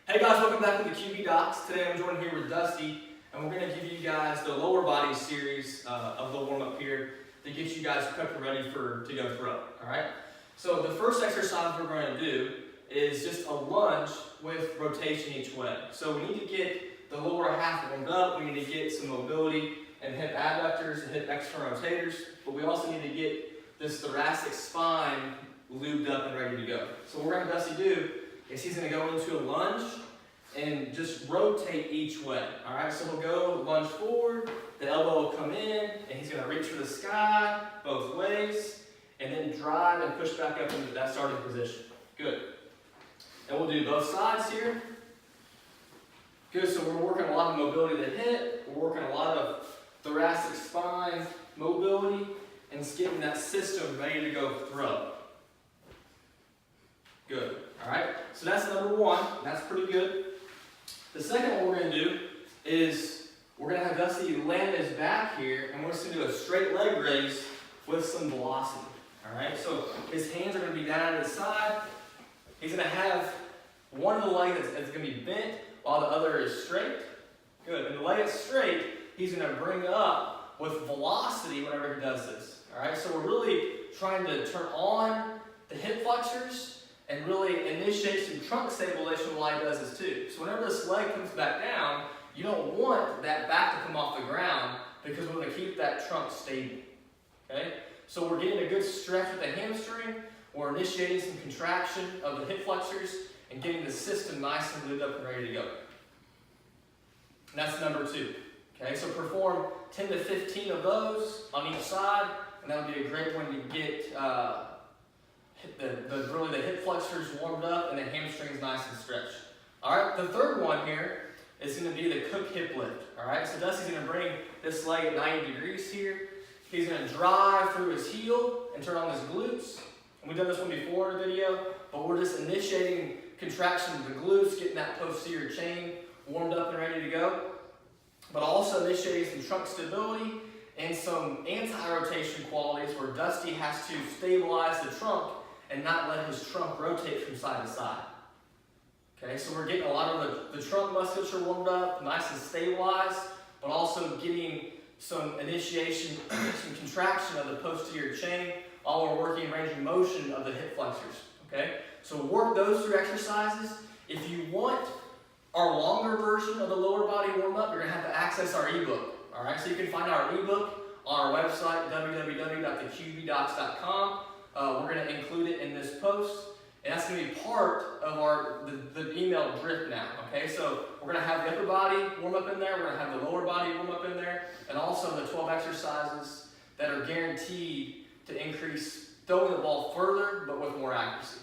Hey guys, welcome back to the QB Docs. Today I'm joined here with Dusty, and we're going to give you guys the lower body series of the warm-up here to get you guys prepped and ready to go throw. Alright? So the first exercise we're going to do is just a lunge with rotation each way. So we need to get the lower half warmed up, we need to get some mobility and hip adductors and hip external rotators, but we also need to get this thoracic spine lubed up and ready to go. So what we're going to Dusty do is he's going to go into a lunge and just rotate each way. Alright, so he'll go lunge forward, the elbow will come in, and he's going to reach for the sky both ways, and then drive and push back up into that starting position. Good. And we'll do both sides here. Good, so we're working a lot of mobility of the hip, we're working a lot of thoracic spine mobility, and just getting that system ready to go throw. Good. Alright, so that's number one. That's pretty good. The second one we're going to do is we're going to have Dusty land his back here, and we're just going to do a straight leg raise with some velocity. Alright, so his hands are going to be down to the side. He's going to have one of the legs that's going to be bent while the other is straight. Good. And the leg that's straight, he's going to bring up with velocity whenever he does this. Alright, so we're really trying to turn on the hip flexors and really initiate some trunk stabilization while he does this too. So whenever this leg comes back down, you don't want that back to come off the ground because we want to keep that trunk stable. Okay? So we're getting a good stretch with the hamstring, we're initiating some contraction of the hip flexors, and getting the system nice and lubed up and ready to go. And that's number two. Okay, so perform 10 to 15 of those on each side, and that'll be a great one to get really the hip flexors warmed up and the hamstrings nice and stretched. Alright, the third one here is going to be the cook hip lift. Alright, so Dusty's going to bring this leg at 90 degrees here. He's going to drive through his heel and turn on his glutes. And we've done this one before in the video, but we're just initiating contraction of the glutes, getting that posterior chain warmed up and ready to go. But also initiating some trunk stability and some anti-rotation qualities where Dusty has to stabilize the trunk and not let his trunk rotate from side to side. Okay, so we're getting a lot of the trunk musculature warmed up, nice and stabilized, but also getting some initiation, some contraction of the posterior chain while we're working range of motion of the hip flexors. Okay, so work those three exercises. If you want our longer version of the lower body warm up, you're going to have to access our ebook. Alright, so you can find our ebook on our website, www.theqbdocs.com. We're going to include it in this post, and that's going to be part of the email drip now. Okay, so we're going to have the upper body warm up in there, we're going to have the lower body warm up in there, and also the 12 exercises that are guaranteed to increase throwing the ball further, but with more accuracy.